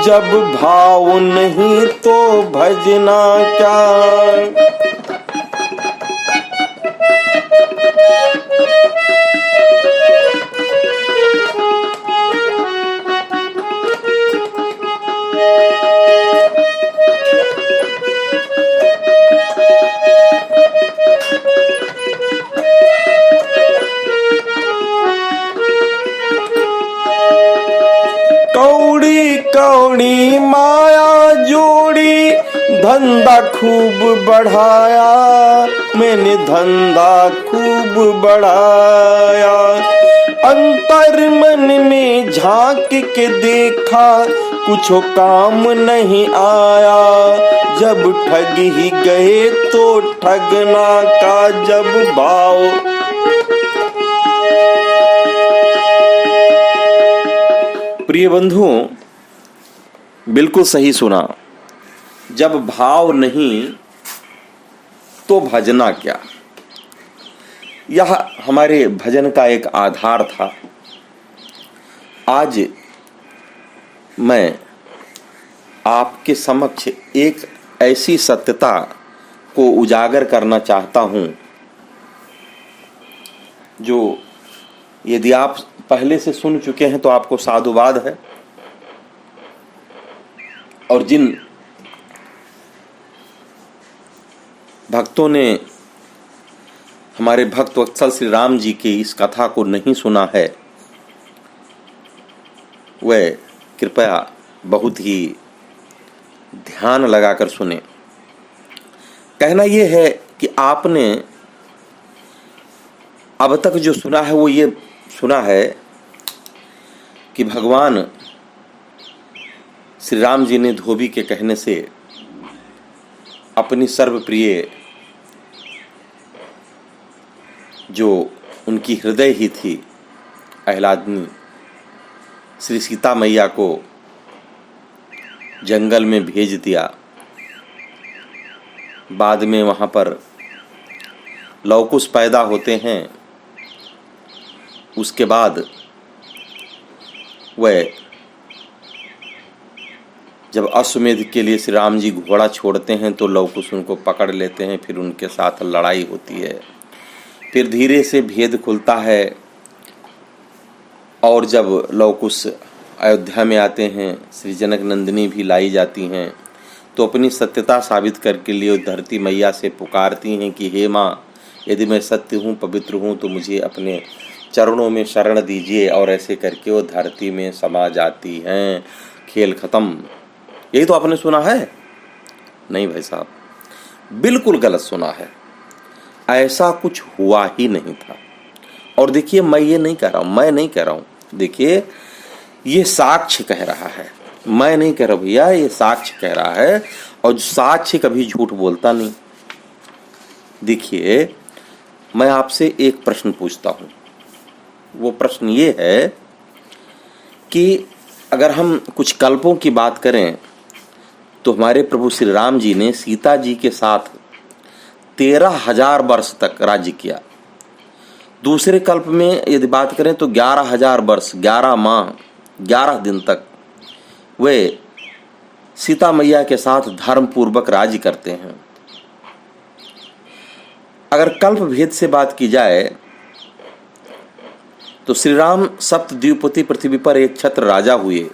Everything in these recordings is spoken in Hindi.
जब भाव नहीं तो भजना क्या। कौड़ी कौड़ी माया जोड़ी धंधा खूब बढ़ाया, मैंने धंधा खूब बढ़ाया। अंतर मन में झांक के देखा कुछ काम नहीं आया। जब ठग ही गए तो ठगना का जब भाव। प्रिय बंधुओं, बिल्कुल सही सुना। जब भाव नहीं तो भजना क्या। यह हमारे भजन का एक आधार था। आज मैं आपके समक्ष एक ऐसी सत्यता को उजागर करना चाहता हूं जो यदि आप पहले से सुन चुके हैं तो आपको साधुवाद है, और जिन भक्तों ने हमारे भक्त वत्सल श्री राम जी की इस कथा को नहीं सुना है वह कृपया बहुत ही ध्यान लगाकर सुने। कहना यह है कि आपने अब तक जो सुना है वो ये सुना है कि भगवान श्री राम जी ने धोबी के कहने से अपनी सर्वप्रिय जो उनकी हृदय ही थी अहलादनी श्री सीता मैया को जंगल में भेज दिया। बाद में वहाँ पर लवकुश पैदा होते हैं। उसके बाद वह जब अश्वमेध के लिए श्री राम जी घोड़ा छोड़ते हैं तो लवकुश उनको पकड़ लेते हैं। फिर उनके साथ लड़ाई होती है। फिर धीरे से भेद खुलता है, और जब लवकुश अयोध्या में आते हैं, श्री जनक नंदिनी भी लाई जाती हैं, तो अपनी सत्यता साबित करके लिए धरती मैया से पुकारती हैं कि हे माँ, यदि मैं सत्य हूँ, पवित्र हूँ, तो मुझे अपने चरणों में शरण दीजिए। और ऐसे करके वो धरती में समा जाती हैं। खेल खत्म। यही तो आपने सुना है? नहीं भाई साहब, बिल्कुल गलत सुना है। ऐसा कुछ हुआ ही नहीं था। और देखिए, मैं ये नहीं कह रहा हूँ, मैं नहीं कह रहा हूँ, देखिए ये साक्ष्य कह रहा है, मैं नहीं कह रहा भैया, ये साक्ष्य कह रहा है। और साक्ष्य कभी झूठ बोलता नहीं। देखिए, मैं आपसे एक प्रश्न पूछता हूँ। वो प्रश्न ये है कि अगर हम कुछ कल्पों की बात करें तो हमारे प्रभु श्री राम जी ने सीता जी के साथ 13,000 वर्ष तक राज्य किया। दूसरे कल्प में यदि बात करें तो 11,000 वर्ष, 11 माह, 11 दिन तक वे सीता मैया के साथ धर्म पूर्वक राज्य करते हैं। अगर कल्प भेद से बात की जाए तो श्री राम सप्तद्वीपति पृथ्वी पर एक छत्र राजा हुए,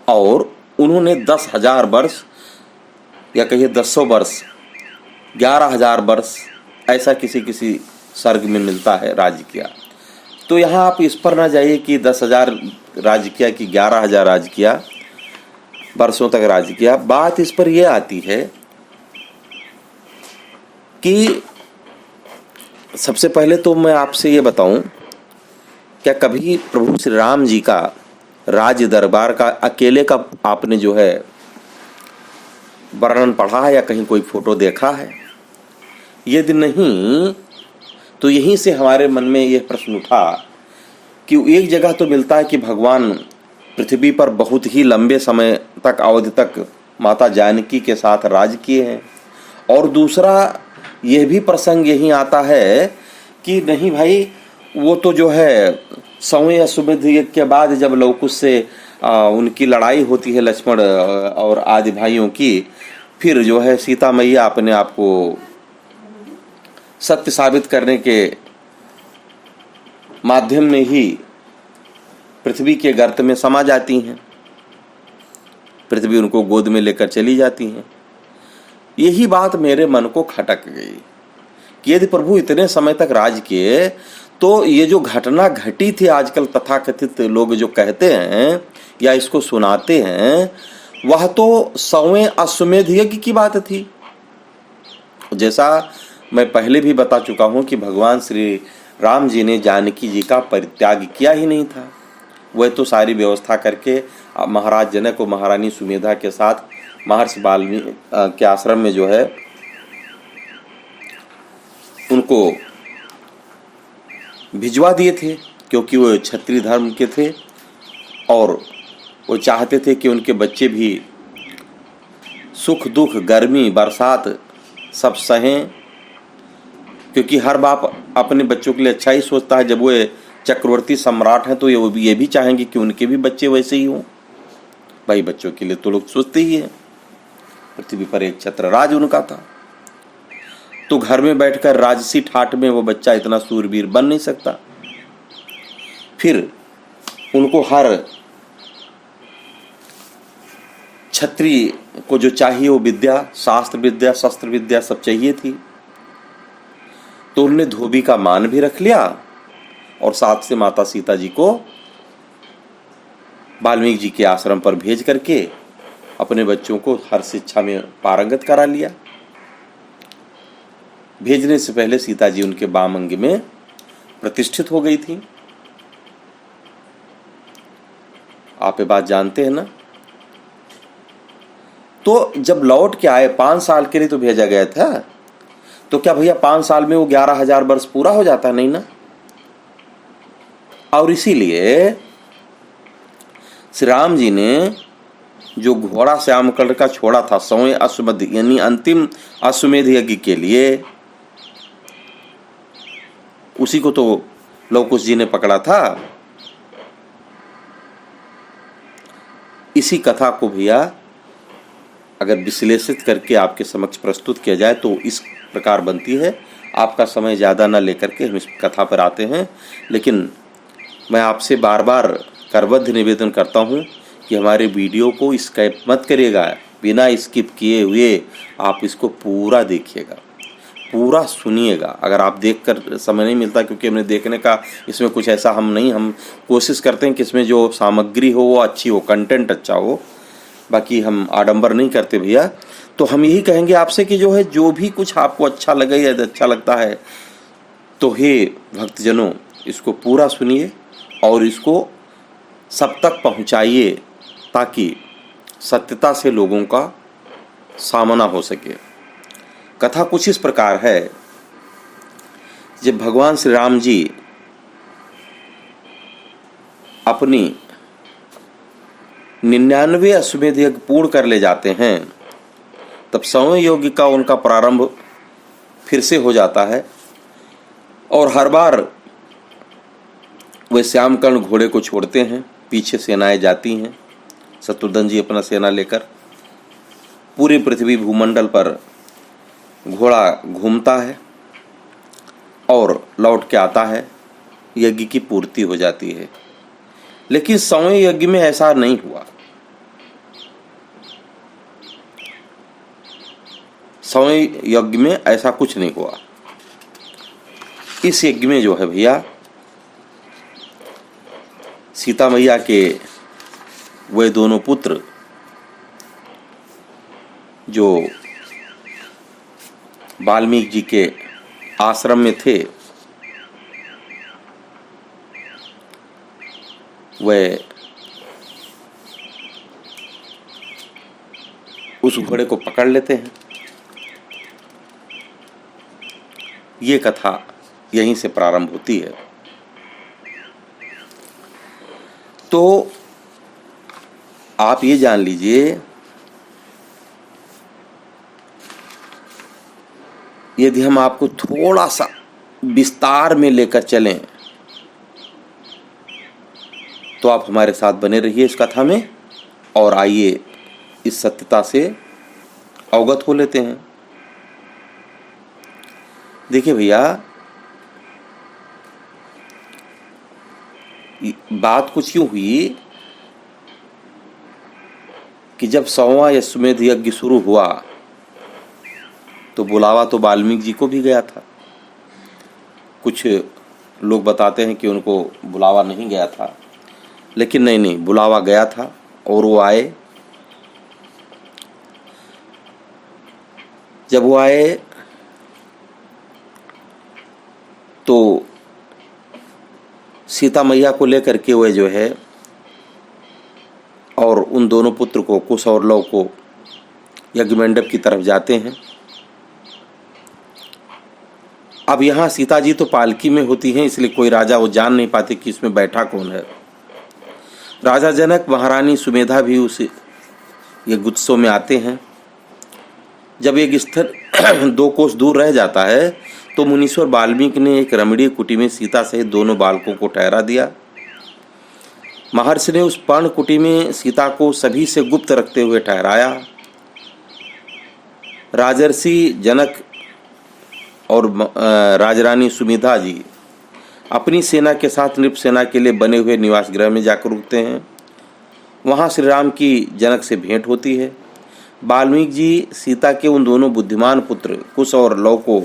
और उन्होंने 10,000 वर्ष या कहिए 100 वर्ष, 11,000 वर्ष, ऐसा किसी किसी सर्ग में मिलता है, राज्य किया। तो यहाँ आप इस पर ना जाइए कि 10,000 राज्य किया कि 11,000 राज्य किया, वर्षों तक राज्य किया। बात इस पर यह आती है कि सबसे पहले तो मैं आपसे ये बताऊं, क्या कभी प्रभु श्री राम जी का राज दरबार का अकेले का आपने जो है वर्णन पढ़ा है या कहीं कोई फोटो देखा है? यदि नहीं तो यहीं से हमारे मन में यह प्रश्न उठा कि एक जगह तो मिलता है कि भगवान पृथ्वी पर बहुत ही लंबे समय तक, अवधि तक माता जानकी के साथ राज किए हैं, और दूसरा यह भी प्रसंग यही आता है कि नहीं भाई, वो तो जो है 100वें अश्वमेध यज्ञ के बाद जब लवकुश से उनकी लड़ाई होती है लक्ष्मण और आदि भाइयों की, फिर जो है सीता मैया अपने आप को सत्य साबित करने के माध्यम में ही पृथ्वी के गर्त में समा जाती हैं। पृथ्वी उनको गोद में लेकर चली जाती हैं। यही बात मेरे मन को खटक गई कि यदि प्रभु इतने समय तक राज किए तो ये जो घटना घटी थी, आजकल तथाकथित लोग जो कहते हैं या इसको सुनाते हैं, वह तो 100वें अश्वमेध यज्ञ की बात थी। जैसा मैं पहले भी बता चुका हूं कि भगवान श्री राम जी ने जानकी जी का परित्याग किया ही नहीं था। वह तो सारी व्यवस्था करके महाराज जनक और महारानी सुमेधा के साथ महर्षि वाल्मीकि के आश्रम में जो है उनको भिजवा दिए थे, क्योंकि वो क्षत्रिय धर्म के थे और वो चाहते थे कि उनके बच्चे भी सुख दुख गर्मी बरसात सब सहें, क्योंकि हर बाप अपने बच्चों के लिए अच्छा ही सोचता है। जब वो चक्रवर्ती सम्राट हैं तो ये भी चाहेंगे कि उनके भी बच्चे वैसे ही हों। भाई बच्चों के लिए तो लोग सोचते ही हैं। पृथ्वी पर एक छत्रराज उनका था, तो घर में बैठकर राजसी ठाट में वो बच्चा इतना सूरवीर बन नहीं सकता। फिर उनको हर क्षत्रिय को जो चाहिए वो विद्या, शास्त्र विद्या, शस्त्र विद्या सब चाहिए थी। तो उन्होंने धोबी का मान भी रख लिया और साथ से माता सीता जी को वाल्मीकि जी के आश्रम पर भेज करके अपने बच्चों को हर शिक्षा में पारंगत करा लिया। भेजने से पहले सीता जी उनके वाम अंग में प्रतिष्ठित हो गई थी। आप ये बात जानते हैं ना। तो जब लौट के आए 5 साल के लिए तो भेजा गया था, तो क्या भैया 5 साल में वो 11,000 वर्ष पूरा हो जाता? नहीं ना। और इसीलिए श्री राम जी ने जो घोड़ा श्याम कलर का छोड़ा था 100वें अश्वमेध यानी अंतिम अश्वमेध यज्ञ के लिए, उसी को तो लवकुश जी ने पकड़ा था। इसी कथा को भैया अगर विश्लेषित करके आपके समक्ष प्रस्तुत किया जाए तो इस प्रकार बनती है। आपका समय ज़्यादा न लेकर के हम इस कथा पर आते हैं, लेकिन मैं आपसे बार बार करबद्ध निवेदन करता हूँ कि हमारे वीडियो को स्किप मत करिएगा। बिना स्किप किए हुए आप इसको पूरा देखिएगा, पूरा सुनिएगा। अगर आप देखकर समय नहीं मिलता, क्योंकि हमने देखने का इसमें कुछ ऐसा हम कोशिश करते हैं कि इसमें जो सामग्री हो वो अच्छी हो, कंटेंट अच्छा हो, बाकी हम आडंबर नहीं करते भैया। तो हम यही कहेंगे आपसे कि जो है जो भी कुछ आपको अच्छा लगे या अच्छा लगता है तो हे भक्तजनों इसको पूरा सुनिए और इसको सब तक पहुंचाइए, ताकि सत्यता से लोगों का सामना हो सके। कथा कुछ इस प्रकार है। जब भगवान श्री राम जी अपनी 99 अश्वमेध यज्ञ पूर्ण कर ले जाते हैं, तब 100वें यज्ञ का उनका प्रारंभ फिर से हो जाता है। और हर बार वे श्यामकर्ण घोड़े को छोड़ते हैं, पीछे सेनाएं जाती हैं। शत्रुघ्न जी अपना सेना लेकर पूरी पृथ्वी भूमंडल पर घोड़ा घूमता है और लौट के आता है। यज्ञ की पूर्ति हो जाती है। लेकिन 100वें यज्ञ में ऐसा नहीं हुआ। 100वें यज्ञ में ऐसा कुछ नहीं हुआ। इस यज्ञ में जो है भैया सीता मैया के वे दोनों पुत्र जो वाल्मीकि जी के आश्रम में थे, वे उस घोड़े को पकड़ लेते हैं। ये कथा यहीं से प्रारंभ होती है। तो आप ये जान लीजिए, यदि हम आपको थोड़ा सा विस्तार में लेकर चलें तो आप हमारे साथ बने रहिए इस कथा में और आइए इस सत्यता से अवगत हो लेते हैं। देखिए भैया, बात कुछ यूं हुई कि जब 100वां अश्वमेध यज्ञ शुरू हुआ तो बुलावा तो वाल्मीकि जी को भी गया था। कुछ लोग बताते हैं कि उनको बुलावा नहीं गया था, लेकिन नहीं, बुलावा गया था और वो आए। जब वो आए तो सीता मैया को लेकर के वे जो है और उन दोनों पुत्र को, कुश और लव को, यज्ञ मंडप की तरफ जाते हैं। अब यहाँ सीता जी तो पालकी में होती हैं, इसलिए कोई राजा वो जान नहीं पाते कि इसमें बैठा कौन है। राजा जनक, महारानी सुमेधा भी उस ये उत्सव में आते हैं। जब एक स्थल 2 कोस दूर रह जाता है तो मुनीश्वर वाल्मीकि ने एक रमणीय कुटी में सीता सहित दोनों बालकों को ठहरा दिया। महर्षि ने उस पर्ण कुटी में सीता को सभी से गुप्त रखते हुए ठहराया। राजर्षि जनक और राजरानी सुमेधा जी अपनी सेना के साथ नृप सेना के लिए बने हुए निवास गृह में जाकर रुकते हैं। वहाँ श्री राम की जनक से भेंट होती है। वाल्मीकि जी सीता के उन दोनों बुद्धिमान पुत्र कुश और लव को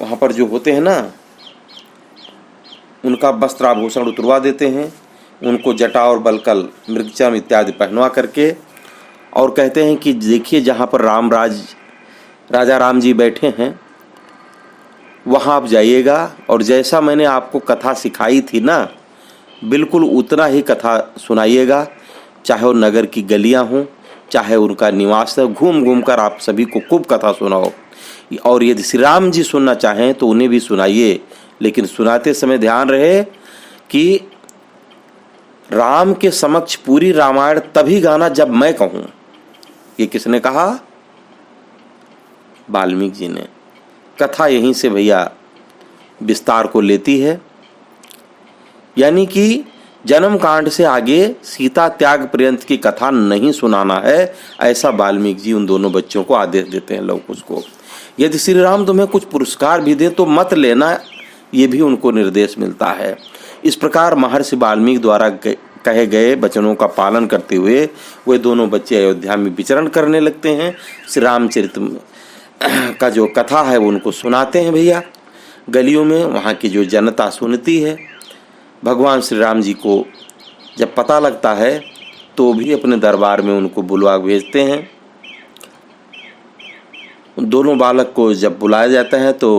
वहाँ पर जो होते हैं ना, उनका वस्त्राभूषण उतरवा देते हैं, उनको जटा और बलकल, मृगचम इत्यादि पहनवा करके, और कहते हैं कि देखिए जहाँ पर राजा राम जी बैठे हैं वहाँ आप जाइएगा और जैसा मैंने आपको कथा सिखाई थी ना, बिल्कुल उतना ही कथा सुनाइएगा। चाहे वो नगर की गलियाँ हों, चाहे उनका निवास है, घूम घूम कर आप सभी को खूब कथा सुनाओ। और यदि श्री राम जी सुनना चाहें तो उन्हें भी सुनाइए, लेकिन सुनाते समय ध्यान रहे कि राम के समक्ष पूरी रामायण तभी गाना जब मैं कहूँ। ये किसने कहा? वाल्मीकि जी ने। कथा यहीं से भैया विस्तार को लेती है, यानी कि जन्म कांड से आगे सीता त्याग पर्यंत की कथा नहीं सुनाना है, ऐसा वाल्मीकि जी उन दोनों बच्चों को आदेश देते हैं लव कुश को। यदि श्री राम तुम्हें कुछ पुरस्कार भी दे तो मत लेना, ये भी उनको निर्देश मिलता है। इस प्रकार महर्षि वाल्मीकि द्वारा कहे गए वचनों का पालन करते हुए वे दोनों बच्चे अयोध्या में विचरण करने लगते हैं। श्री रामचरित का जो कथा है वो उनको सुनाते हैं भैया गलियों में। वहाँ की जो जनता सुनती है। भगवान श्री राम जी को जब पता लगता है तो भी अपने दरबार में उनको बुलवा भेजते हैं। दोनों बालक को जब बुलाया जाता है तो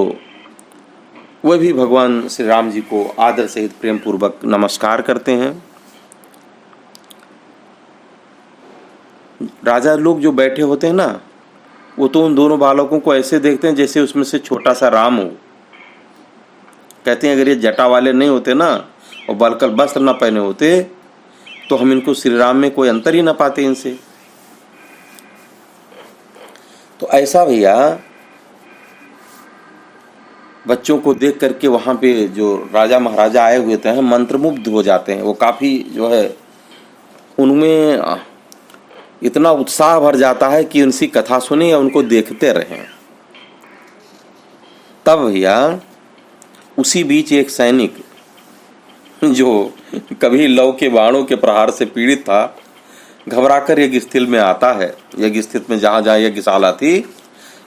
वे भी भगवान श्री राम जी को आदर सहित प्रेम पूर्वक नमस्कार करते हैं। राजा लोग जो बैठे होते हैं ना, वो तो उन दोनों बालकों को ऐसे देखते हैं जैसे उसमें से छोटा सा राम हो। कहते हैं अगर ये जटा वाले नहीं होते ना और बलकल वस्त्र न पहने होते तो हम इनको श्री राम में कोई अंतर ही न पाते इनसे। तो ऐसा भैया बच्चों को देख करके वहाँ पे जो राजा महाराजा आए हुए थे मंत्रमुग्ध हो जाते हैं। वो काफ़ी जो है उनमें इतना उत्साह भर जाता है कि उनकी कथा सुने या उनको देखते रहें। तब भैया उसी बीच एक सैनिक जो कभी लव के बाणों के प्रहार से पीड़ित था, घबराकर यज्ञ स्थल में आता है। यज्ञ स्थल में जहाँ जहाँ यज्ञशाला थी,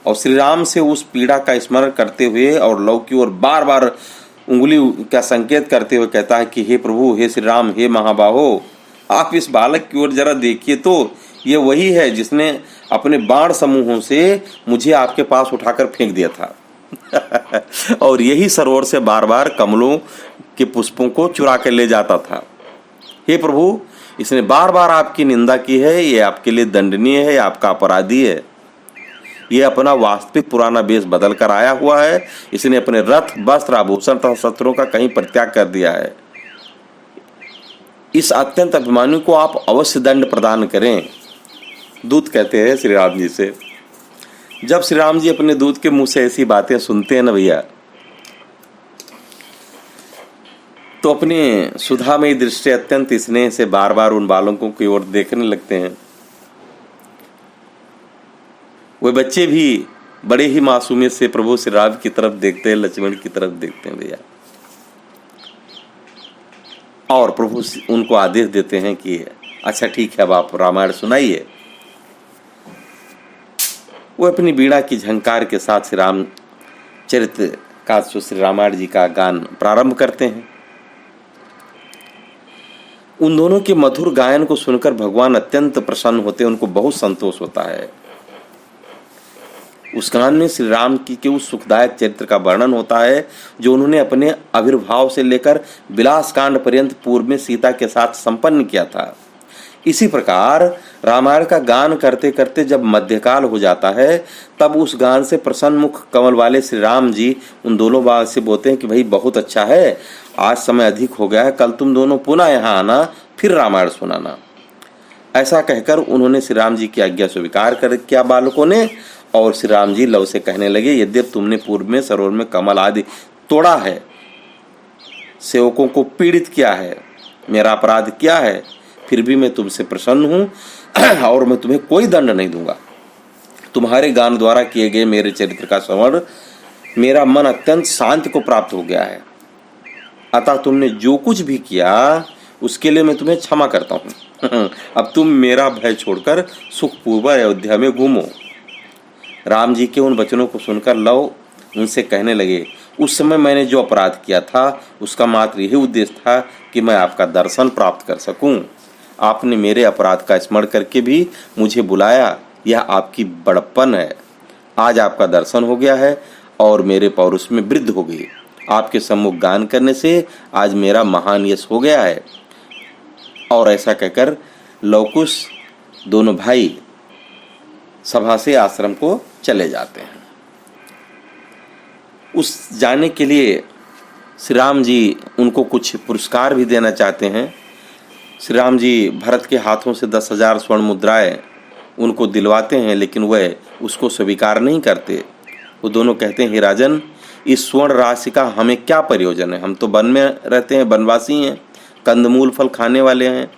और श्री राम से उस पीड़ा का स्मरण करते हुए और लव की ओर बार बार उंगली का संकेत करते हुए कहता है कि हे प्रभु, हे श्री राम, हे महाबाहो, आप इस बालक की ओर जरा देखिए तो ये वही है जिसने अपने बाण समूहों से मुझे आपके पास उठाकर फेंक दिया था और यही सरोवर से बार बार कमलों के पुष्पों को चुरा कर ले जाता था। हे प्रभु, इसने बार बार आपकी निंदा की है, ये आपके लिए दंडनीय है, आपका अपराधी है। ये अपना वास्तविक पुराना वेश बदल कर आया हुआ है। इसने अपने रथ, वस्त्र, आभूषण तथा शस्त्रों का कहीं परित्याग कर दिया है। इस अत्यंत अभिमानी को आप अवश्य दंड प्रदान करें। दूत कहते हैं श्री राम जी से। जब श्री राम जी अपने दूत के मुंह से ऐसी बातें सुनते हैं ना भैया, तो अपने सुधामयी दृष्टि अत्यंत स्नेह से बार बार उन बालकों की ओर देखने लगते हैं। वे बच्चे भी बड़े ही मासूमियत से प्रभु श्री राम की तरफ देखते हैं, लक्ष्मण की तरफ देखते हैं भैया। और प्रभु उनको आदेश देते हैं कि अच्छा ठीक है, अब आप रामायण सुनाइए। वो अपनी बीड़ा की झंकार के साथ श्री राम चरित्र का श्री रामायण जी का गान प्रारंभ करते हैं। उन दोनों के मधुर गायन को सुनकर भगवान अत्यंत प्रसन्न होते हैं, उनको बहुत संतोष होता है। उस गान में श्री राम की के उस सुखदायक चरित्र का वर्णन होता है जो उन्होंने अपने आविर्भाव से लेकर विलास कांड पर्यंत पूर्व में सीता के साथ संपन्न किया था। इसी प्रकार रामायण का गान करते करते जब मध्यकाल हो जाता है, तब उस गान से प्रसन्न मुख कमल वाले श्री राम जी उन दोनों बात से बोलते हैं कि भाई बहुत अच्छा है, आज समय अधिक हो गया है, कल तुम दोनों पुनः यहाँ आना, फिर रामायण सुनाना। ऐसा कहकर उन्होंने श्री राम जी की आज्ञा स्वीकार कर किया बालकों ने। और श्री राम जी लव से कहने लगे, यद्यप तुमने पूर्व में सरोवर में कमल आदि तोड़ा है, सेवकों को पीड़ित किया है, मेरा अपराध किया है, फिर भी मैं तुमसे प्रसन्न हूं और मैं तुम्हें कोई दंड नहीं दूंगा। तुम्हारे गान द्वारा किए गए मेरे चरित्र का श्रवण मेरा मन अत्यंत शांति को प्राप्त हो गया है। अतः तुमने जो कुछ भी किया उसके लिए मैं तुम्हें क्षमा करता हूं। अब तुम मेरा भय छोड़कर सुखपूर्वक अयोध्या में घूमो। राम जी के उन वचनों को सुनकर लव उनसे कहने लगे, उस समय मैंने जो अपराध किया था उसका मात्र यही उद्देश्य था कि मैं आपका दर्शन प्राप्त कर सकूं। आपने मेरे अपराध का स्मरण करके भी मुझे बुलाया, यह आपकी बड़प्पन है। आज आपका दर्शन हो गया है और मेरे पौरुष में वृद्धि हो गई। आपके सम्मुख गान करने से आज मेरा महान यश हो गया है। और ऐसा कहकर लवकुश दोनों भाई सभा से आश्रम को चले जाते हैं। उस जाने के लिए श्री राम जी उनको कुछ पुरस्कार भी देना चाहते हैं। श्री राम जी भरत के हाथों से 10,000 स्वर्ण मुद्राएं उनको दिलवाते हैं, लेकिन वह उसको स्वीकार नहीं करते। वो दोनों कहते हैं, हे राजन, इस स्वर्ण राशि का हमें क्या प्रयोजन है? हम तो वन में रहते हैं, वनवासी हैं, कंदमूल फल खाने वाले हैं।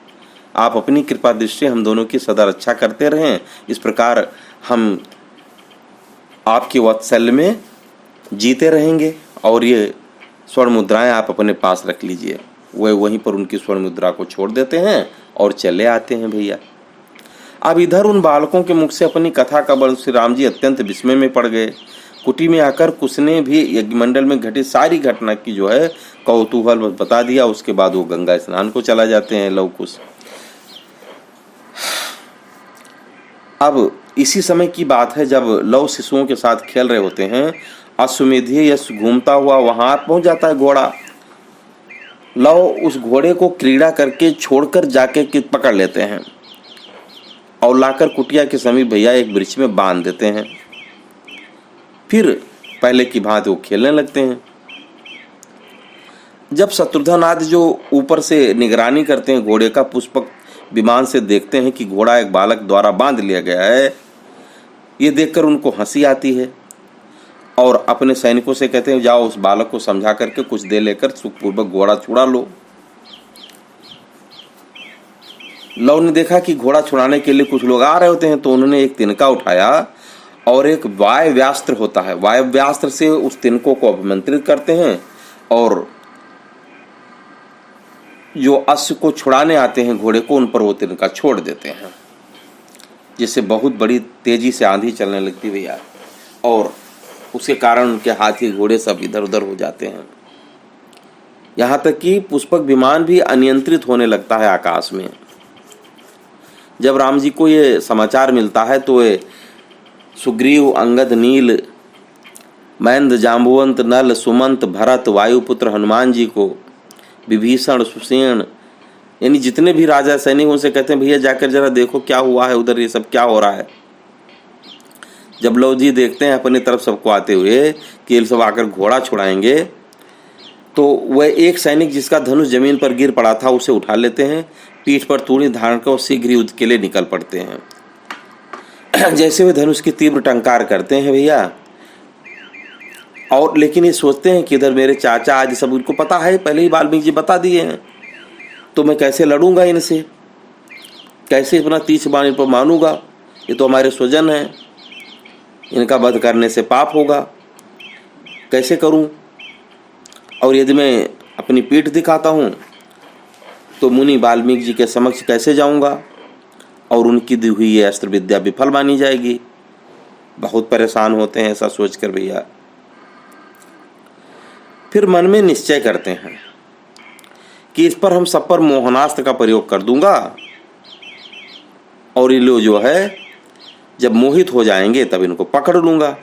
आप अपनी कृपा दृष्टि हम दोनों की सदा रक्षा करते रहें। इस प्रकार हम आपके वात्सल्य में जीते रहेंगे और ये स्वर्ण मुद्राएं आप अपने पास रख लीजिए। वह वहीं पर उनकी स्वर्ण मुद्रा को छोड़ देते हैं और चले आते हैं भैया। अब इधर उन बालकों के मुख से अपनी कथा का बल श्री राम जी अत्यंत विस्मय में पड़ गए। कुटी में आकर कुछ ने भी यज्ञमंडल में घटित सारी घटना की जो है कौतूहल बता दिया। उसके बाद वो गंगा स्नान को चला जाते हैं लवकुश। अब इसी समय की बात है जब लव शिशुओं के साथ खेल रहे होते हैं, अश्वमेधीय यश घूमता हुआ वहां पहुंच जाता है घोड़ा। लव उस घोड़े को क्रीड़ा करके छोड़कर जाके पकड़ लेते हैं और लाकर कुटिया के समीप भैया एक वृक्ष में बांध देते हैं। फिर पहले की भांति वो खेलने लगते हैं। जब शत्रुघ्न आदि जो ऊपर से निगरानी करते हैं घोड़े का, पुष्पक विमान से देखते हैं कि घोड़ा एक बालक द्वारा बांध लिया गया है, ये देखकर उनको हंसी आती है और अपने सैनिकों से कहते हैं, जाओ उस बालक को समझा करके कुछ दे लेकर सुखपूर्वक घोड़ा छुड़ा लो। लव ने देखा कि घोड़ा छुड़ाने के लिए कुछ लोग आ रहे होते हैं, तो उन्होंने एक तिनका उठाया और एक वायव्यास्त्र होता है, वायव्यास्त्र से उस तिनको को अभिमंत्रित करते हैं और जो अश्व को छुड़ाने आते हैं घोड़े को, उन पर वो तिनका छोड़ देते हैं, जिससे बहुत बड़ी तेजी से आंधी चलने लगती भैया और उसके कारण उनके हाथी घोड़े सब इधर उधर हो जाते हैं। यहाँ तक कि पुष्पक विमान भी अनियंत्रित होने लगता है आकाश में। जब राम जी को ये समाचार मिलता है तो ये सुग्रीव, अंगद, नील, महेंद्र, जाम्बुवंत, नल, सुमंत, भरत, वायुपुत्र हनुमान जी को, विभीषण, सुसेन, यानी जितने भी राजा सैनिक उनसे कहते हैं, भैया जाकर जरा देखो क्या हुआ है उधर, ये सब क्या हो रहा है। जब लव जी देखते हैं अपनी तरफ सबको आते हुए कि ये सब आकर घोड़ा छुड़ाएंगे, तो वह एक सैनिक जिसका धनुष जमीन पर गिर पड़ा था उसे उठा लेते हैं, पीठ पर तूणी धारण कर शीघ्र युद्ध के लिए निकल पड़ते हैं। जैसे वे धनुष की तीव्र टंकार करते हैं भैया और लेकिन ये सोचते हैं कि इधर मेरे चाचा आज सब उनको पता है, पहले ही वाल्मीकि जी बता दिए हैं, तो मैं कैसे लड़ूंगा इनसे, कैसे अपना तीस बाण इन पर मानूंगा, ये तो हमारे स्वजन हैं, इनका वध करने से पाप होगा, कैसे करूं। और यदि मैं अपनी पीठ दिखाता हूं तो मुनि वाल्मीकि जी के समक्ष कैसे जाऊंगा और उनकी दी हुई ये अस्त्र विद्या विफल मानी जाएगी। बहुत परेशान होते हैं ऐसा सोचकर भैया। फिर मन में निश्चय करते हैं कि इस पर हम सब पर मोहनास्त्र का प्रयोग कर दूंगा और ये लोग जो है जब मोहित हो जाएंगे तब इनको पकड़ लूंगा।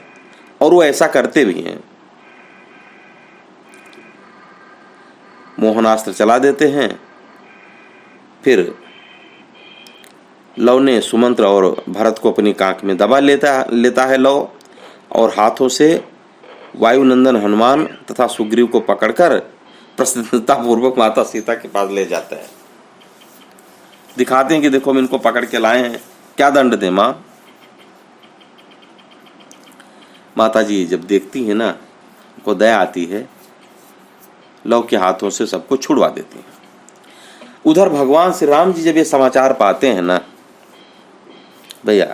और वो ऐसा करते भी हैं, मोहनास्त्र चला देते हैं। फिर लव ने सुमंत्र और भरत को अपनी कांख में दबा लेता है लव, और हाथों से वायुनंदन हनुमान तथा सुग्रीव को पकड़कर प्रसन्नता पूर्वक माता सीता के पास ले जाता है। दिखाते हैं कि देखो हम इनको पकड़ के लाए हैं, क्या दंड दें माँ। माता जी जब देखती है ना, उनको दया आती है, लव के हाथों से सबको छुड़वा देती है। उधर भगवान श्री राम जी जब ये समाचार पाते हैं ना भैया,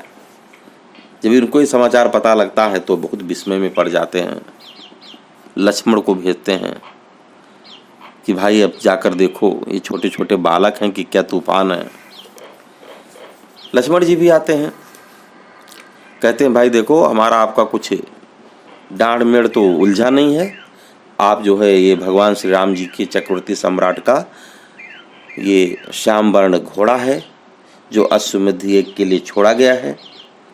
जब इनको ये समाचार पता लगता है तो बहुत विस्मय में पड़ जाते हैं। लक्ष्मण को भेजते हैं कि भाई अब जाकर देखो ये छोटे छोटे बालक हैं कि क्या तूफान है। लक्ष्मण जी भी आते हैं, कहते हैं भाई देखो हमारा आपका कुछ डांड मेड़ तो उलझा नहीं है, आप जो है ये भगवान श्री राम जी के चक्रवर्ती सम्राट का ये श्याम वर्ण घोड़ा है जो अश्वमेध यज्ञ के लिए छोड़ा गया है,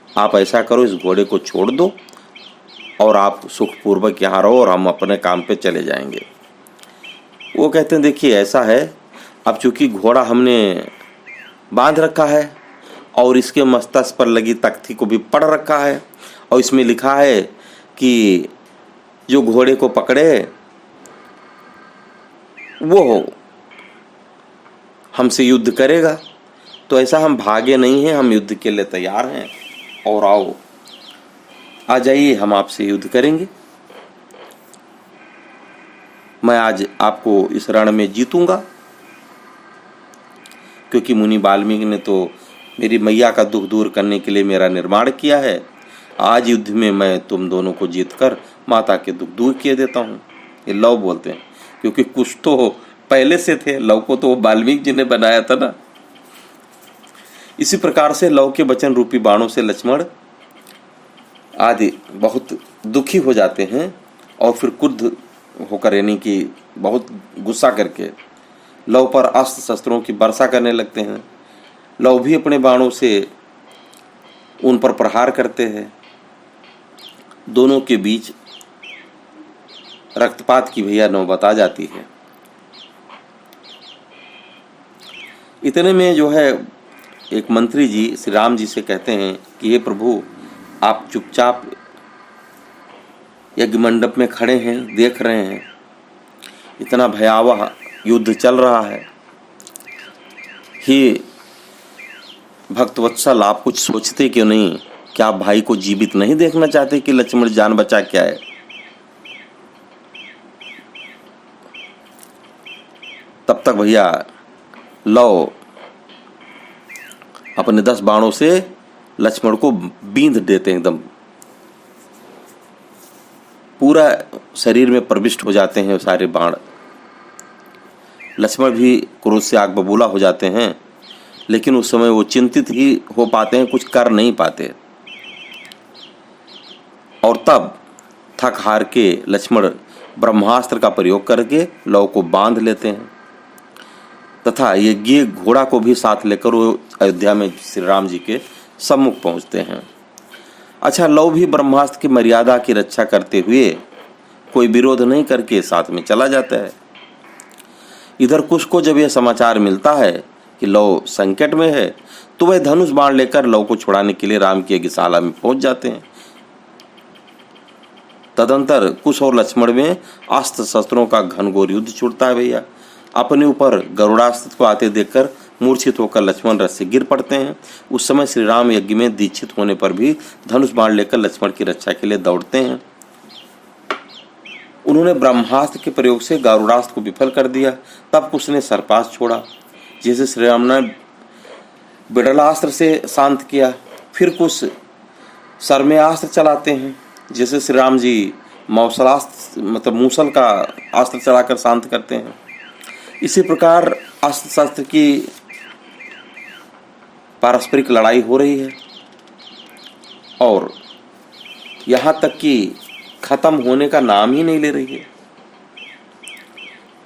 आप ऐसा करो इस घोड़े को छोड़ दो और आप सुखपूर्वक यहाँ रहो और हम अपने काम पे चले जाएंगे। वो कहते हैं देखिए ऐसा है, अब चूंकि घोड़ा हमने बांध रखा है और इसके मस्तक पर लगी तख्ती को भी पढ़ रखा है और इसमें लिखा है कि जो घोड़े को पकड़े वो हमसे युद्ध करेगा, तो ऐसा हम भागे नहीं हैं, हम युद्ध के लिए तैयार हैं और आओ आ जाइए, हम आपसे युद्ध करेंगे। मैं आज आपको इस रण में जीतूंगा, क्योंकि मुनि वाल्मीकि ने तो मेरी मैया का दुख दूर करने के लिए मेरा निर्माण किया है। आज युद्ध में मैं तुम दोनों को जीतकर माता के दुख दूर किए देता हूँ। ये लव बोलते हैं, क्योंकि कुछ तो पहले से थे, लव को तो वाल्मीकि जी ने बनाया था ना। इसी प्रकार से लव के वचन रूपी बाणों से लक्ष्मण आदि बहुत दुखी हो जाते हैं और फिर क्रुद्ध होकर यानी कि बहुत गुस्सा करके लव पर अस्त्र शस्त्रों की वर्षा करने लगते हैं। लव भी अपने बाणों से उन पर प्रहार करते हैं। दोनों के बीच रक्तपात की भैया नौबत आ जाती है। इतने में जो है एक मंत्री जी श्री राम जी से कहते हैं कि हे प्रभु, आप चुपचाप यज्ञ मंडप में खड़े हैं, देख रहे हैं इतना भयावह युद्ध चल रहा है, हे भक्तवत्सल आप कुछ सोचते क्यों नहीं? क्या आप भाई को जीवित नहीं देखना चाहते कि लक्ष्मण जान बचा क्या है? तब तक भैया लव अपने 10 बाणों से लक्ष्मण को बींध देते हैं, एकदम पूरा शरीर में प्रविष्ट हो जाते हैं सारे बाण। लक्ष्मण भी क्रोध से आग बबूला हो जाते हैं, लेकिन उस समय वो चिंतित ही हो पाते हैं, कुछ कर नहीं पाते। और तब थक हार के लक्ष्मण ब्रह्मास्त्र का प्रयोग करके लव को बांध लेते हैं तथा ये घोड़ा को भी साथ लेकर वो अयोध्या में श्री राम जी के सम्मुख पहुंचते हैं। अच्छा, लव भी ब्रह्मास्त्र की मर्यादा की रक्षा करते हुए कोई विरोध नहीं करके साथ में चला जाता है। इधर कुश को जब यह समाचार मिलता है कि लव संकट में है, तो वह धनुष बाण लेकर लव को छुड़ाने के लिए राम की यज्ञशाला में पहुंच जाते हैं। तदंतर कुश और लक्ष्मण में अस्त्र शस्त्रों का घनघोर युद्ध छूटता है भैया। अपने ऊपर गरुड़ास्त्र को आते देखकर मूर्छित होकर लक्ष्मण रथ से गिर पड़ते हैं। उस समय श्री राम यज्ञ में दीक्षित होने पर भी धनुष बाण लेकर लक्ष्मण की रक्षा के लिए दौड़ते हैं। उन्होंने ब्रह्मास्त्र के प्रयोग से गरुड़ास्त्र को विफल कर दिया। तब कुछ ने सर्पास्त्र छोड़ा, जैसे श्री राम ने बिड़लास्त्र से शांत किया। फिर कुछ सर्मयास्त्र चलाते हैं, जैसे श्री राम जी मौसलास्त्र मतलब मूसल का अस्त्र चलाकर शांत करते हैं। इसी प्रकार अस्त्र शस्त्र की पारस्परिक लड़ाई हो रही है और यहाँ तक कि खत्म होने का नाम ही नहीं ले रही है।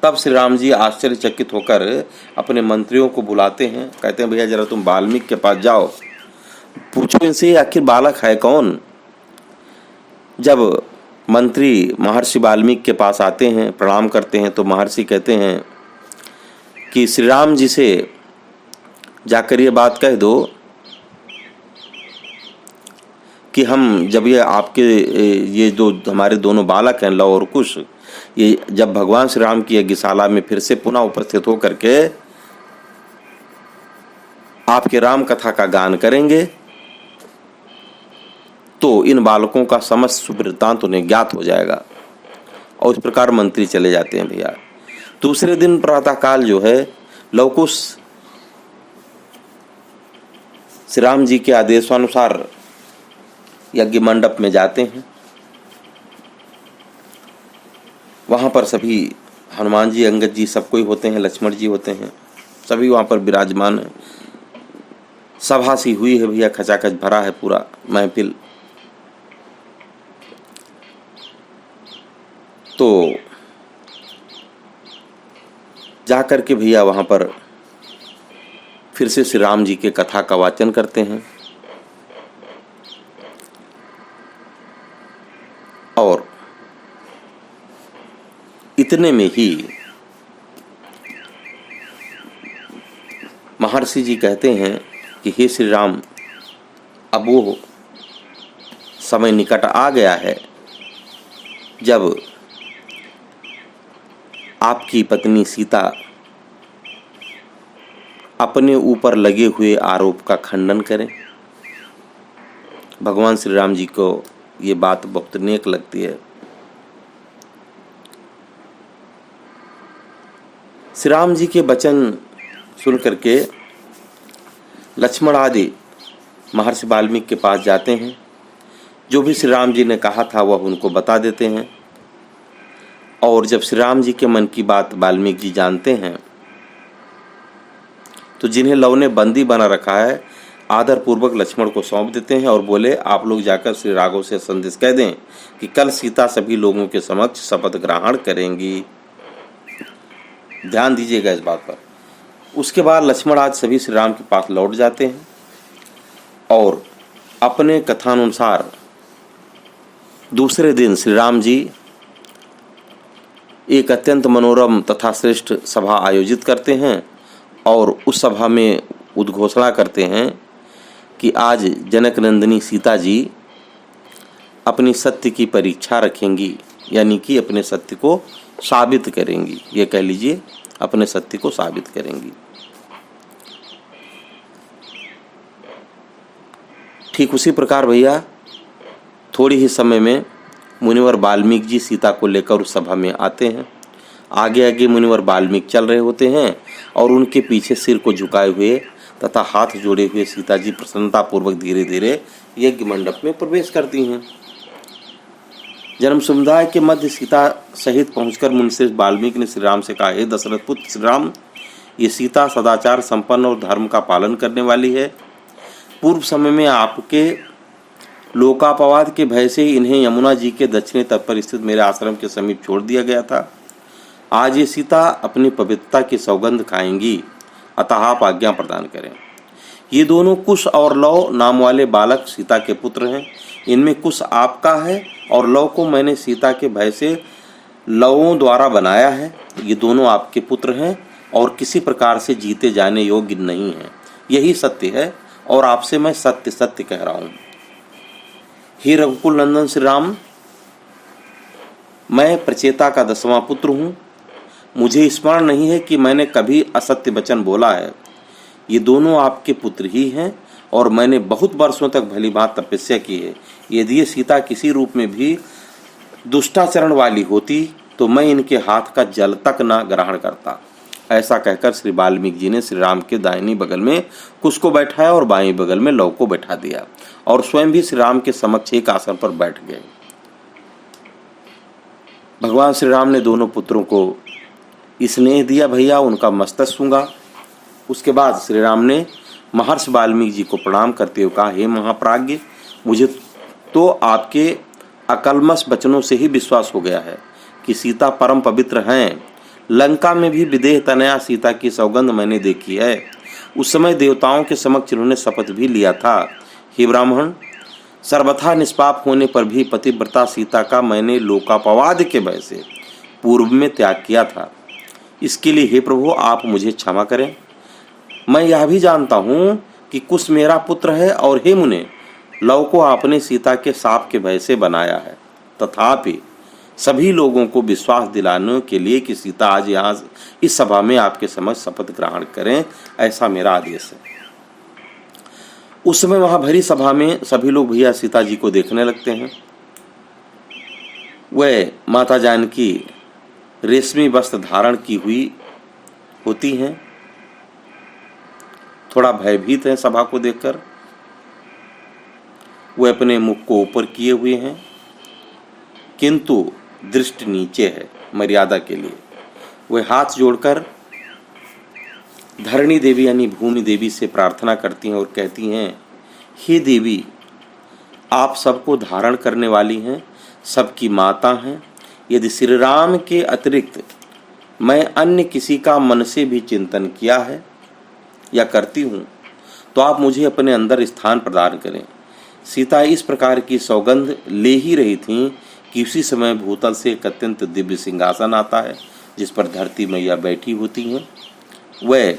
तब श्री राम जी आश्चर्यचकित होकर अपने मंत्रियों को बुलाते हैं, कहते हैं भैया जरा तुम वाल्मीकि के पास जाओ, पूछो इनसे आखिर बालक है कौन। जब मंत्री महर्षि वाल्मीकि के पास आते हैं, प्रणाम करते हैं, तो महर्षि कहते हैं कि श्री राम जी से जाकर ये बात कह दो कि हम जब ये आपके ये जो हमारे दोनों बालक हैं लव और कुश, ये जब भगवान श्री राम की यज्ञशाला में फिर से पुनः उपस्थित होकर के आपके राम कथा का गान करेंगे तो इन बालकों का समस्त सुवृत्तांत उन्हें ज्ञात हो जाएगा। और इस प्रकार मंत्री चले जाते हैं भैया। दूसरे दिन प्रातःकाल जो है लवकुश श्री राम जी के आदेशानुसार यज्ञ मंडप में जाते हैं। वहां पर सभी हनुमान जी, अंगद जी, सब कोई होते हैं, लक्ष्मण जी होते हैं, सभी वहां पर विराजमान है। सभा सी हुई है भैया, खचाखच भरा है पूरा महफिल। तो जाकर के भैया वहां पर फिर से श्री राम जी के कथा का वाचन करते हैं और इतने में ही महर्षि जी कहते हैं कि हे श्री राम, अब वो समय निकट आ गया है जब आपकी पत्नी सीता अपने ऊपर लगे हुए आरोप का खंडन करें। भगवान श्री राम जी को ये बात बहुत नेक लगती है। श्री राम जी के वचन सुन करके लक्ष्मण आदि महर्षि वाल्मीकि के पास जाते हैं। जो भी श्री राम जी ने कहा था वह उनको बता देते हैं। और जब श्री राम जी के मन की बात वाल्मीकि जी जानते हैं तो जिन्हें लव ने बंदी बना रखा है आदर पूर्वक लक्ष्मण को सौंप देते हैं और बोले आप लोग जाकर श्री राघव से संदेश कह दें कि कल सीता सभी लोगों के समक्ष शपथ ग्रहण करेंगी। ध्यान दीजिएगा इस बात पर। उसके बाद लक्ष्मण आज सभी श्री राम के पास लौट जाते हैं और अपने कथानुसार दूसरे दिन श्री राम जी एक अत्यंत मनोरम तथा श्रेष्ठ सभा आयोजित करते हैं और उस सभा में उद्घोषणा करते हैं कि आज जनक नंदिनी सीता जी अपनी सत्य की परीक्षा रखेंगी, यानी कि अपने सत्य को साबित करेंगी। ये कह लीजिए अपने सत्य को साबित करेंगी। ठीक उसी प्रकार भैया थोड़ी ही समय में मुनिवर वाल्मीकि जी सीता को लेकर उस सभा में आते हैं। आगे आगे मुनिवर वाल्मीकि चल रहे होते हैं और उनके पीछे सिर को झुकाए हुए तथा हाथ जोड़े हुए सीता जी प्रसन्नता पूर्वक धीरे धीरे यज्ञ मंडप में प्रवेश करती हैं। जन्म समुदाय के मध्य सीता सहित पहुंचकर मुनिश्री वाल्मीकि ने श्री राम से कहा, हे दशरथ पुत्र श्री राम, ये सीता सदाचार संपन्न और धर्म का पालन करने वाली है। पूर्व समय में आपके लोकापवाद के भय से इन्हें यमुना जी के दक्षिणी तट पर स्थित मेरे आश्रम के समीप छोड़ दिया गया था। आज ये सीता अपनी पवित्रता की सौगंध खाएंगी, अतः आप आज्ञा प्रदान करें। ये दोनों कुश और लव नाम वाले बालक सीता के पुत्र हैं। इनमें कुश आपका है और लव को मैंने सीता के भय से लवों द्वारा बनाया है। ये दोनों आपके पुत्र हैं और किसी प्रकार से जीते जाने योग्य नहीं है। यही सत्य है और आपसे मैं सत्य सत्य कह रहा हूँ। हे रघुकुल नंदन श्री राम, मैं प्रचेता का 10वां पुत्र हूँ। मुझे स्मरण नहीं है कि मैंने कभी असत्य वचन बोला है। ये दोनों आपके पुत्र ही हैं और मैंने बहुत वर्षों तक भली भांति तपस्या की है। यदि ये सीता किसी रूप में भी दुष्टाचरण वाली होती तो मैं इनके हाथ का जल तक न ग्रहण करता। ऐसा कहकर श्री वाल्मीकि जी ने श्री राम के दाहिनी बगल में कुश को बैठाया और बाईं बगल में लव को बैठा दिया और स्वयं भी श्री राम के समक्ष एक आसन पर बैठ गए। भगवान श्री राम ने दोनों पुत्रों को स्नेह दिया, भैया उनका मस्तक सूंघा। उसके बाद श्री राम ने महर्षि वाल्मीकि जी को प्रणाम करते हुए कहा, हे महाप्राज्ञ, मुझे तो आपके अकलमष वचनों से ही विश्वास हो गया है कि सीता परम पवित्र हैं। लंका में भी विदेह तनया सीता की सौगंध मैंने देखी है। उस समय देवताओं के समक्ष इन्होंने शपथ भी लिया था। हे ब्राह्मण, सर्वथा निष्पाप होने पर भी पतिव्रता सीता का मैंने लोकापवाद के भय से पूर्व में त्याग किया था। इसके लिए हे प्रभु आप मुझे क्षमा करें। मैं यह भी जानता हूँ कि कुश मेरा पुत्र है और हे मुने, लव को आपने सीता के शाप के भय से बनाया है। तथापि सभी लोगों को विश्वास दिलाने के लिए कि सीता आज यहाँ इस सभा में आपके समक्ष शपथ ग्रहण करें, ऐसा मेरा आदेश है। उस समय वहां भरी सभा में सभी लोग भैया सीता जी को देखने लगते हैं। वह माता जानकी रेशमी वस्त्र धारण की हुई होती हैं, थोड़ा भयभीत हैं सभा को देखकर। वह अपने मुख को ऊपर किए हुए हैं, किंतु दृष्टि नीचे है मर्यादा के लिए। वह हाथ जोड़कर धरणी देवी यानी भूमि देवी से प्रार्थना करती हैं और कहती हैं, हे देवी, आप सबको धारण करने वाली हैं, सबकी माता हैं। यदि श्री राम के अतिरिक्त मैं अन्य किसी का मन से भी चिंतन किया है या करती हूँ तो आप मुझे अपने अंदर स्थान प्रदान करें। सीता इस प्रकार की सौगंध ले ही रही थीं कि उसी समय भूतल से एक अत्यंत दिव्य सिंहासन आता है जिस पर धरती मैया बैठी होती हैं। वह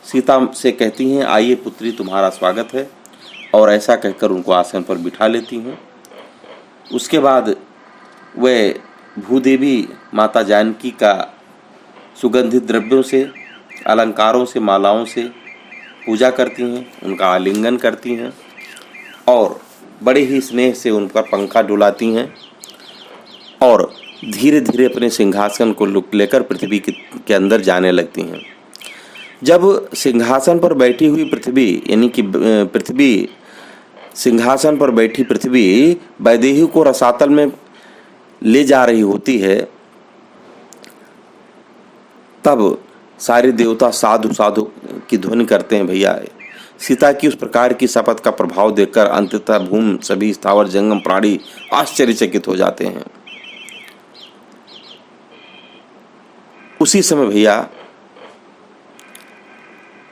सीता से कहती हैं, आइए पुत्री, तुम्हारा स्वागत है, और ऐसा कहकर उनको आसन पर बिठा लेती हैं। उसके बाद वह भूदेवी माता जानकी का सुगंधित द्रव्यों से, अलंकारों से, मालाओं से पूजा करती हैं, उनका आलिंगन करती हैं और बड़े ही स्नेह से उन पर पंखा डुलाती हैं और धीरे धीरे अपने सिंहासन को लेकर पृथ्वी के अंदर जाने लगती हैं। जब सिंहासन पर बैठी हुई पृथ्वी यानी कि पृथ्वी सिंहासन पर बैठी पृथ्वी वैदेही को रसातल में ले जा रही होती है, तब सारे देवता साधु साधु की ध्वनि करते हैं। भैया सीता की उस प्रकार की शपथ का प्रभाव देखकर अंततः भूमि सभी स्थावर जंगम प्राणी आश्चर्यचकित हो जाते हैं। उसी समय भैया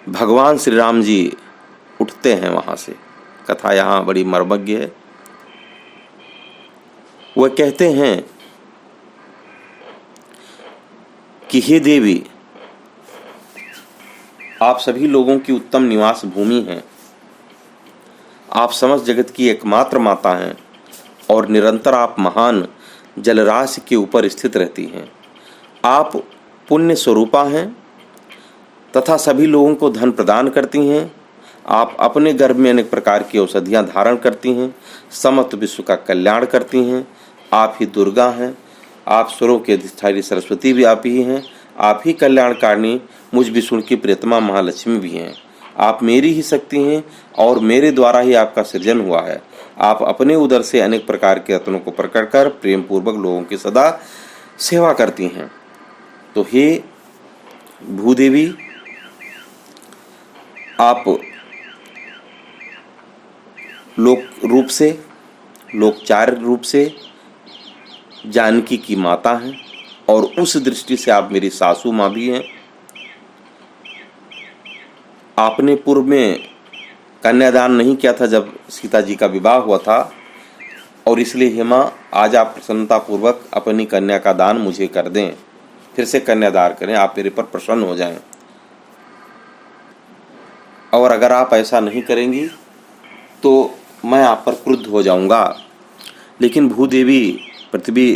भगवान श्री राम जी उठते हैं वहां से। कथा यहाँ बड़ी मर्मज्ञ है। वह कहते हैं कि हे देवी, आप सभी लोगों की उत्तम निवास भूमि हैं। आप समस्त जगत की एकमात्र माता हैं और निरंतर आप महान जलराशि के ऊपर स्थित रहती हैं। आप पुण्य स्वरूपा हैं तथा सभी लोगों को धन प्रदान करती हैं। आप अपने गर्भ में अनेक प्रकार की औषधियाँ धारण करती हैं, समस्त विश्व का कल्याण करती हैं। आप ही दुर्गा हैं, आप स्वरों के अधिष्ठात्री सरस्वती भी आप ही हैं। आप ही कल्याणकारिणी मुझ विष्णु की प्रियतमा महालक्ष्मी भी हैं। आप मेरी ही शक्ति हैं और मेरे द्वारा ही आपका सृजन हुआ है। आप अपने उदर से अनेक प्रकार के रत्नों को प्रकट कर प्रेम पूर्वक लोगों की सदा सेवा करती हैं। तो हे भूदेवी, आप लोक रूप से, लोकचार्य रूप से जानकी की माता हैं और उस दृष्टि से आप मेरी सासू माँ भी हैं। आपने पूर्व में कन्यादान नहीं किया था जब सीता जी का विवाह हुआ था, और इसलिए हे माँ, आज आप प्रसन्नता पूर्वक अपनी कन्या का दान मुझे कर दें, फिर से कन्यादान करें, आप मेरे पर प्रसन्न हो जाएं। और अगर आप ऐसा नहीं करेंगी तो मैं आप पर क्रुद्ध हो जाऊंगा। लेकिन भूदेवी पृथ्वी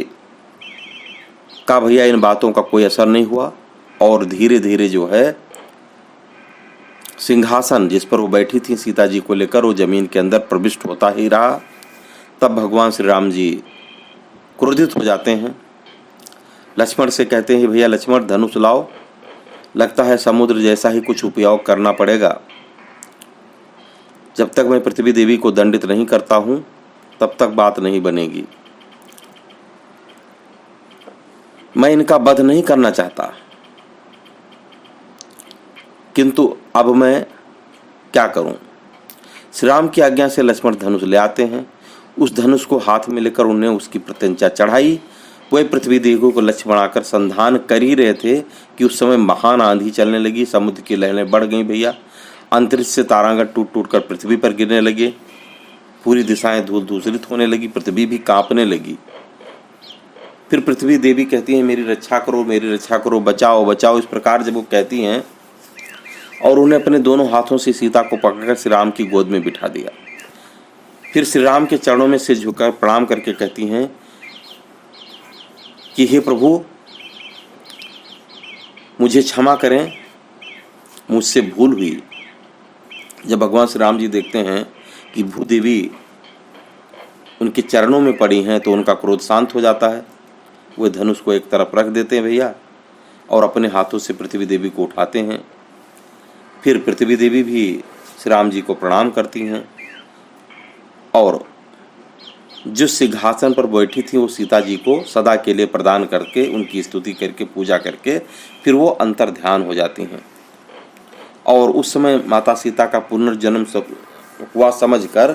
का भैया इन बातों का कोई असर नहीं हुआ और धीरे धीरे जो है सिंहासन जिस पर वो बैठी थी सीता जी को लेकर वो जमीन के अंदर प्रविष्ट होता ही रहा। तब भगवान श्री राम जी क्रोधित हो जाते हैं। लक्ष्मण से कहते हैं, भैया लक्ष्मण धनुष लाओ, लगता है समुद्र जैसा ही कुछ उपयोग करना पड़ेगा। जब तक मैं पृथ्वी देवी को दंडित नहीं करता हूं तब तक बात नहीं बनेगी। मैं इनका वध नहीं करना चाहता, किंतु अब मैं क्या करूं। श्री राम की आज्ञा से लक्ष्मण धनुष ले आते हैं। उस धनुष को हाथ में लेकर उन्हें उसकी प्रत्यंचा चढ़ाई। वह पृथ्वी देवी को लक्ष्मण आकर संधान कर ही रहे थे कि उस समय महान आंधी चलने लगी, समुद्र की लहरें बढ़ गई भैया। अंतरिक्ष से तारांगण टूट टूट कर पृथ्वी पर गिरने लगे। पूरी दिशाएं धूल धूसरित होने लगी, पृथ्वी भी कांपने लगी। फिर पृथ्वी देवी कहती है, मेरी रक्षा करो, मेरी रक्षा करो, बचाओ बचाओ। इस प्रकार जब वो कहती हैं और उन्हें अपने दोनों हाथों से सीता को पकड़कर श्री राम की गोद में बिठा दिया। फिर श्री राम के चरणों में सिर झुककर प्रणाम करके कहती हैं कि हे प्रभु, मुझे क्षमा करें, मुझसे भूल हुई। जब भगवान श्री राम जी देखते हैं कि भूदेवी उनके चरणों में पड़ी हैं तो उनका क्रोध शांत हो जाता है। वे धनुष को एक तरफ रख देते हैं भैया और अपने हाथों से पृथ्वी देवी को उठाते हैं। फिर पृथ्वी देवी भी श्री राम जी को प्रणाम करती हैं और जिस सिंहासन पर बैठी थी वो सीता जी को सदा के लिए प्रदान करके उनकी स्तुति करके पूजा करके फिर वो अंतर ध्यान हो जाती हैं। और उस समय माता सीता का पुनर्जन्म हुआ समझकर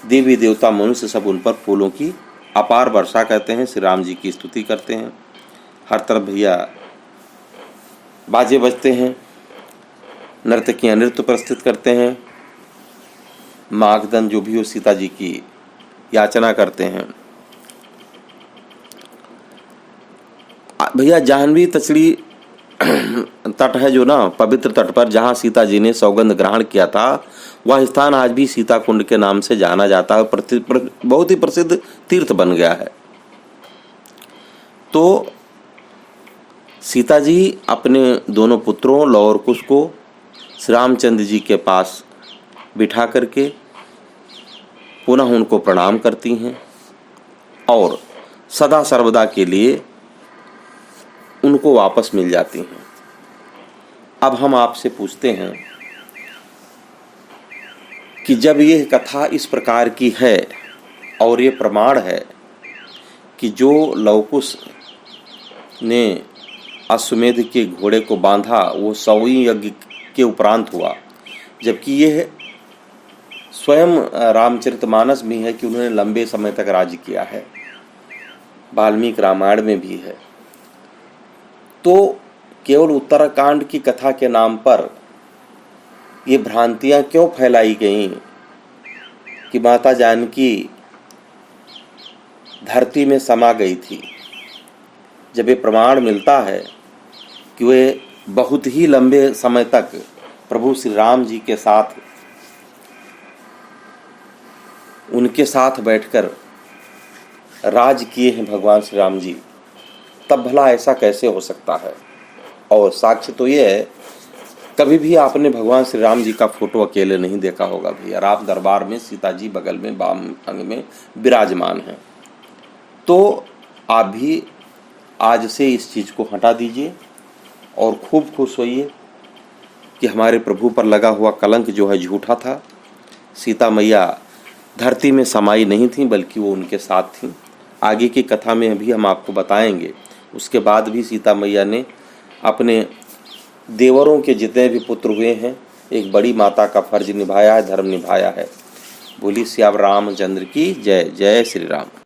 देवी देवता मनुष्य सब उन पर फूलों की अपार वर्षा करते हैं, श्री राम जी की स्तुति करते हैं। हर तरफ भैया बाजे बजते हैं, नर्तकियां नृत्य प्रस्तुत करते हैं, मागधन जो भी हो सीता जी की याचना करते हैं। भैया जाह्नवी तचड़ी तट है जो ना, पवित्र तट पर जहाँ सीता जी ने सौगंध ग्रहण किया था, वह स्थान आज भी सीता कुंड के नाम से जाना जाता है। बहुत ही प्रसिद्ध तीर्थ बन गया है। तो सीता जी अपने दोनों पुत्रों लव और कुश को श्री रामचंद्र जी के पास बिठा करके पुनः उनको प्रणाम करती हैं और सदा सर्वदा के लिए उनको वापस मिल जाती हैं। अब हम आपसे पूछते हैं कि जब ये कथा इस प्रकार की है और ये प्रमाण है कि जो लवकुश ने अश्वमेध के घोड़े को बांधा वो 100वें यज्ञ के उपरांत हुआ, जबकि यह स्वयं रामचरितमानस में है कि उन्होंने लंबे समय तक राज्य किया है, वाल्मीकि रामायण में भी है। तो केवल उत्तराखंड की कथा के नाम पर ये भ्रांतियां क्यों फैलाई गईं कि माता जानकी धरती में समा गई थी, जब ये प्रमाण मिलता है कि वे बहुत ही लंबे समय तक प्रभु श्री राम जी के साथ उनके साथ बैठकर राज किए हैं भगवान श्री राम जी, तब भला ऐसा कैसे हो सकता है। और साक्ष्य तो ये है, कभी भी आपने भगवान श्री राम जी का फोटो अकेले नहीं देखा होगा भैया। राम दरबार में सीता जी बगल में बाम अंग में विराजमान हैं। तो आप भी आज से इस चीज़ को हटा दीजिए और खूब खुश होइए कि हमारे प्रभु पर लगा हुआ कलंक जो है झूठा था। सीता मैया धरती में समाई नहीं थी बल्कि वो उनके साथ थी। आगे की कथा में भी हम आपको बताएंगे। उसके बाद भी सीता मैया ने अपने देवरों के जितने भी पुत्र हुए हैं एक बड़ी माता का फर्ज निभाया है, धर्म निभाया है। बोली सियावर रामचंद्र की जय। जय श्री राम।